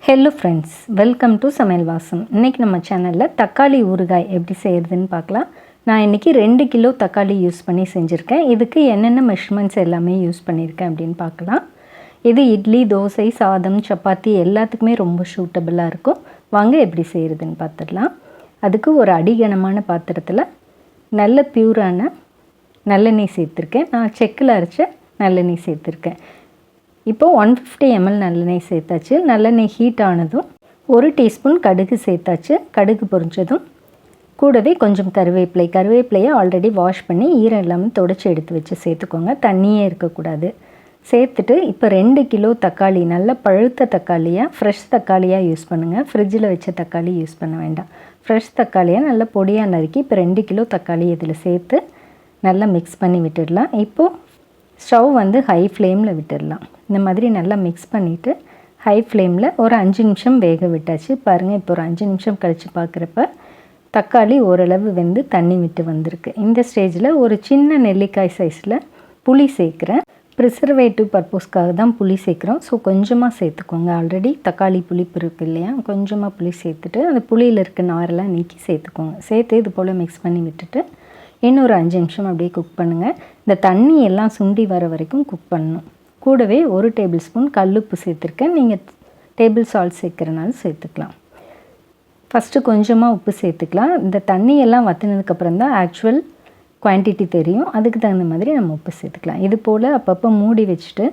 Hello friends, welcome to சமையல் வாசம். இன்றைக்கி நம்ம சேனலில் தக்காளி ஊறுகாய் எப்படி செய்கிறதுன்னு பார்க்கலாம். நான் இன்றைக்கி 2 கிலோ தக்காளி யூஸ் பண்ணி செஞ்சுருக்கேன். இதுக்கு என்னென்ன மெஷர்மெண்ட்ஸ் எல்லாமே யூஸ் பண்ணியிருக்கேன் அப்படின்னு பார்க்கலாம். இது இட்லி, தோசை, சாதம், சப்பாத்தி எல்லாத்துக்குமே ரொம்ப சூட்டபுளாக இருக்கும். வாங்க எப்படி செய்கிறதுன்னு பார்த்துடலாம். அதுக்கு ஒரு அடிகனமான பாத்திரத்தில் நல்ல பியூரான நல்லெண்ணெய் சேர்த்துருக்கேன். நான் செக்கில் அரைச்ச நல்லெண்ணெய் சேர்த்துருக்கேன். இப்போது 150 ml நல்லெண்ணெய் சேர்த்தாச்சு. நல்லெண்ணெய் ஹீட் ஆனதும் 1 டீஸ்பூன் கடுகு சேர்த்தாச்சு. கடுகு பொரிஞ்சதும் கூடவே கொஞ்சம் கருவேப்பிலையை ஆல்ரெடி வாஷ் பண்ணி ஈரம் இல்லாமல் துடைச்சி எடுத்து வச்சு சேர்த்துக்கோங்க. தண்ணியே இருக்கக்கூடாது. சேர்த்துட்டு இப்போ 2 கிலோ தக்காளி, நல்ல பழுத்த தக்காளியாக ஃப்ரெஷ் தக்காளியாக யூஸ் பண்ணுங்கள். ஃப்ரிட்ஜில் வச்ச தக்காளி யூஸ் பண்ண வேண்டாம். ஃப்ரெஷ் தக்காளியாக நல்லா பொடியாக நறுக்கி இப்போ 2 கிலோ தக்காளி இதில் சேர்த்து நல்லா மிக்ஸ் பண்ணி விட்டுடலாம். இப்போது ஸ்டவ் ஹை ஃப்ளேமில் விட்டுடலாம். இந்த மாதிரி நல்லா மிக்ஸ் பண்ணிவிட்டு ஹை ஃப்ளேமில் ஒரு 5 நிமிஷம் வேக விட்டாச்சு. பாருங்கள், இப்போ ஒரு 5 நிமிஷம் கழித்து பார்க்குறப்ப தக்காளி ஓரளவு வெந்து தண்ணி விட்டு வந்திருக்கு. இந்த ஸ்டேஜில் ஒரு சின்ன நெல்லிக்காய் சைஸில் புளி சேர்க்குறேன். ப்ரிசர்வேட்டிவ் பர்பஸ்க்காக தான் புளி சேர்க்குறோம். ஸோ கொஞ்சமாக சேர்த்துக்கோங்க. ஆல்ரெடி தக்காளி புளிப்பு இருக்குது இல்லையா, கொஞ்சமாக புளி சேர்த்துட்டு அந்த புளியில் இருக்க நாரெல்லாம் நீக்கி சேர்த்துக்கோங்க. சேர்த்து இது போல் மிக்ஸ் பண்ணி விட்டுட்டு இன்னொரு 5 நிமிஷம் அப்படியே குக் பண்ணுங்கள். இந்த தண்ணி எல்லாம் சுண்டி வர வரைக்கும் குக் பண்ணணும். கூடவே 1 டேபிள் ஸ்பூன் கல்லுப்பு சேர்த்துருக்கேன். நீங்கள் டேபிள் சால்ட் சேர்க்குறனால சேர்த்துக்கலாம். ஃபஸ்ட்டு கொஞ்சமாக உப்பு சேர்த்துக்கலாம். இந்த தண்ணியெல்லாம் வற்றினதுக்கப்புறம் தான் ஆக்சுவல் குவான்டிட்டி தெரியும். அதுக்கு தகுந்த மாதிரி நம்ம உப்பு சேர்த்துக்கலாம். இது போல் அப்பப்போ மூடி வச்சுட்டு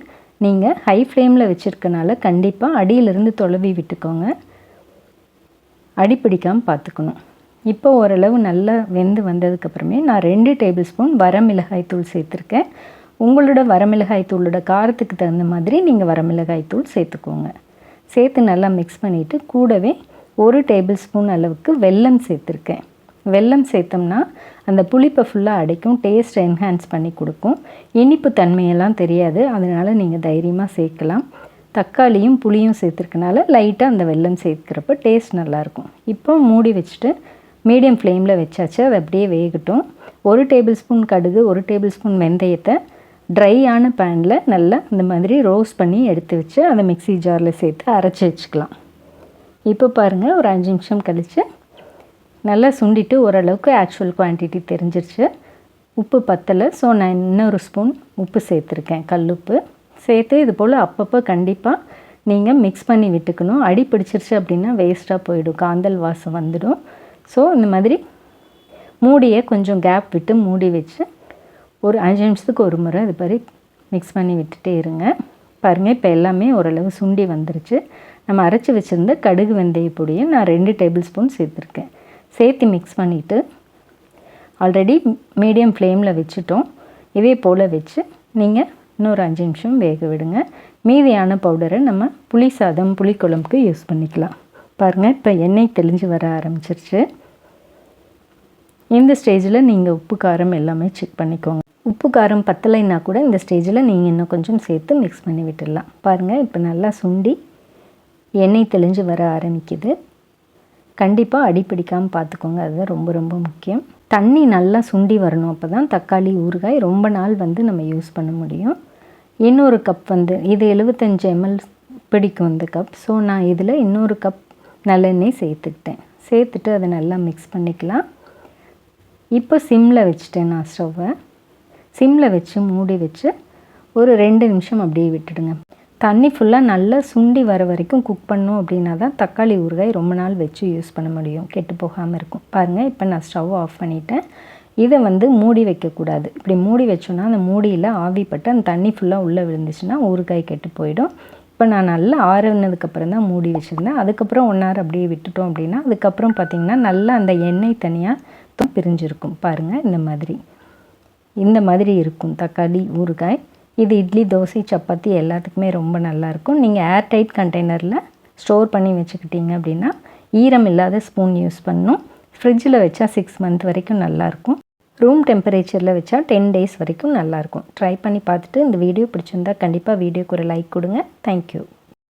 நீங்கள் ஹை ஃப்ளேமில் வச்சுருக்கனால கண்டிப்பாக அடியிலிருந்து தொலைவி விட்டுக்கோங்க. அடிப்பிடிக்காமல் பார்த்துக்கணும். இப்போ ஓரளவு நல்லா வெந்து வந்ததுக்கப்புறமே நான் 2 டேபிள் ஸ்பூன் வரமிளகாய் தூள் சேர்த்துருக்கேன். உங்களோட வரமிளகாய் தூளோட காரத்துக்கு தகுந்த மாதிரி நீங்கள் வரமிளகாய் தூள் சேர்த்துக்கோங்க. சேர்த்து நல்லா மிக்ஸ் பண்ணிவிட்டு கூடவே 1 டேபிள் ஸ்பூன் அளவுக்கு வெல்லம் சேர்த்துருக்கேன். வெல்லம் சேர்த்தோம்னா அந்த புளிப்பை ஃபுல்லாக அடைக்கும், டேஸ்ட் என்ஹான்ஸ் பண்ணி கொடுக்கும். இனிப்பு தன்மையெல்லாம் தெரியாது, அதனால் நீங்கள் தைரியமாக சேர்க்கலாம். தக்காளியும் புளியும் சேர்த்துருக்கனால லைட்டாக அந்த வெல்லம் சேர்த்துக்கிறப்ப டேஸ்ட் நல்லாயிருக்கும். இப்போ மூடி வச்சுட்டு மீடியம் ஃப்ளேமில் வச்சாச்சு. அது அப்படியே வேகட்டும். 1 டேபிள் ஸ்பூன் கடுகு, 1 டேபிள் ஸ்பூன் வெந்தயத்தை ட்ரையான பேனில் நல்லா இந்த மாதிரி ரோஸ்ட் பண்ணி எடுத்து வச்சு அதை மிக்ஸி ஜாரில் சேர்த்து அரைச்சி வச்சுக்கலாம். இப்போ பாருங்கள், ஒரு 5 நிமிஷம் கழித்து நல்லா சுண்டிட்டு ஓரளவுக்கு ஆக்சுவல் குவான்டிட்டி தெரிஞ்சிருச்சு. உப்பு பத்தலை, ஸோ நான் இன்னொரு ஸ்பூன் உப்பு சேர்த்துருக்கேன், கல்லுப்பு சேர்த்து. இது போல் அப்பப்போ கண்டிப்பாக நீங்கள் மிக்ஸ் பண்ணி விட்டுக்கணும். அடி பிடிச்சிருச்சு அப்படின்னா வேஸ்ட்டாக போயிடும், காந்தல் வாசம் வந்துடும். ஸோ இந்த மாதிரி மூடியை கொஞ்சம் கேப் விட்டு மூடி வச்சு ஒரு 5 நிமிஷத்துக்கு ஒரு முறை இது மாதிரி மிக்ஸ் பண்ணி விட்டுட்டே இருங்க. பாருங்கள், இப்போ எல்லாமே ஓரளவு சுண்டி வந்துருச்சு. நம்ம அரைச்சி வச்சுருந்த கடுகு வெந்தய பொடியை நான் 2 டேபிள் ஸ்பூன் சேர்த்துருக்கேன். சேர்த்து மிக்ஸ் பண்ணிவிட்டு ஆல்ரெடி மீடியம் ஃப்ளேமில் வச்சுட்டோம். இதே போல் வச்சு நீங்கள் இன்னொரு 5 நிமிஷம் வேக விடுங்க. மீதியான பவுடரை நம்ம புளி சாதம், புளிக்குழம்புக்கு யூஸ் பண்ணிக்கலாம். பாருங்கள், இப்போ எண்ணெய் தெளிஞ்சு வர ஆரம்பிச்சிருச்சு. இந்த ஸ்டேஜில் நீங்கள் உப்பு காரம் எல்லாமே செக் பண்ணிக்கோங்க. உப்பு காரம் பத்தலைன்னா கூட இந்த ஸ்டேஜில் நீங்கள் இன்னும் கொஞ்சம் சேர்த்து மிக்ஸ் பண்ணி விட்டுடலாம். பாருங்கள், இப்போ நல்லா சுண்டி எண்ணெய் தெளிஞ்சு வர ஆரம்பிக்குது. கண்டிப்பாக அடிப்பிடிக்காமல் பார்த்துக்கோங்க, அதுதான் ரொம்ப ரொம்ப முக்கியம். தண்ணி நல்லா சுண்டி வரணும். அப்போ தான் தக்காளி ஊறுகாய் ரொம்ப நாள் நம்ம யூஸ் பண்ண முடியும். இன்னொரு கப் இது 75 ml பிடிக்கும் இந்த கப். ஸோ நான் இதில் இன்னொரு கப் நல்லெண்ணெய் சேர்த்துக்கிட்டேன். சேர்த்துட்டு அதை நல்லா மிக்ஸ் பண்ணிக்கலாம். இப்போ சிம்மில் வச்சுட்டேன். நான் ஸ்டவ்வை சிம்மில் வச்சு மூடி வச்சு ஒரு 2 நிமிஷம் அப்படியே விட்டுடுங்க. தண்ணி ஃபுல்லாக நல்லா சுண்டி வர வரைக்கும் குக் பண்ணோம். அப்படின்னா தான் தக்காளி ஊறுகாய் ரொம்ப நாள் வச்சு யூஸ் பண்ண முடியும், கெட்டு போகாமல் இருக்கும். பாருங்கள், இப்போ நான் ஸ்டவ் ஆஃப் பண்ணிவிட்டேன். இதை மூடி வைக்கக்கூடாது. இப்படி மூடி வச்சோன்னா அந்த மூடியில் ஆவிப்பட்டு அந்த தண்ணி ஃபுல்லாக உள்ளே விழுந்துச்சுன்னா ஊறுகாய் கெட்டு போயிடும். இப்போ நான் நல்லா ஆறுனதுக்கப்புறம் தான் மூடி வச்சுருந்தேன். அதுக்கப்புறம் 1 hour அப்படியே விட்டுட்டோம் அப்படின்னா அதுக்கப்புறம் பார்த்திங்கன்னா நல்லா அந்த எண்ணெய் தனியாக பிரிஞ்சிருக்கும். பாருங்கள், இந்த மாதிரி இருக்கும் தக்காளி ஊறுகாய். இது இட்லி, தோசை, சப்பாத்தி எல்லாத்துக்குமே ரொம்ப நல்லாயிருக்கும். நீங்கள் ஏர்டைட் கண்டெய்னரில் ஸ்டோர் பண்ணி வச்சுக்கிட்டீங்க அப்படின்னா ஈரம் இல்லாத ஸ்பூன் யூஸ் பண்ணணும். ஃப்ரிட்ஜில் வச்சா 6 months வரைக்கும் நல்லாயிருக்கும். ரூம் டெம்பரேச்சரில் வச்சா 10 days வரைக்கும் நல்லாயிருக்கும். ட்ரை பண்ணி பார்த்துட்டு இந்த வீடியோ பிடிச்சிருந்தா கண்டிப்பாக வீடியோக்கு ஒரு லைக் கொடுங்க. தேங்க்யூ.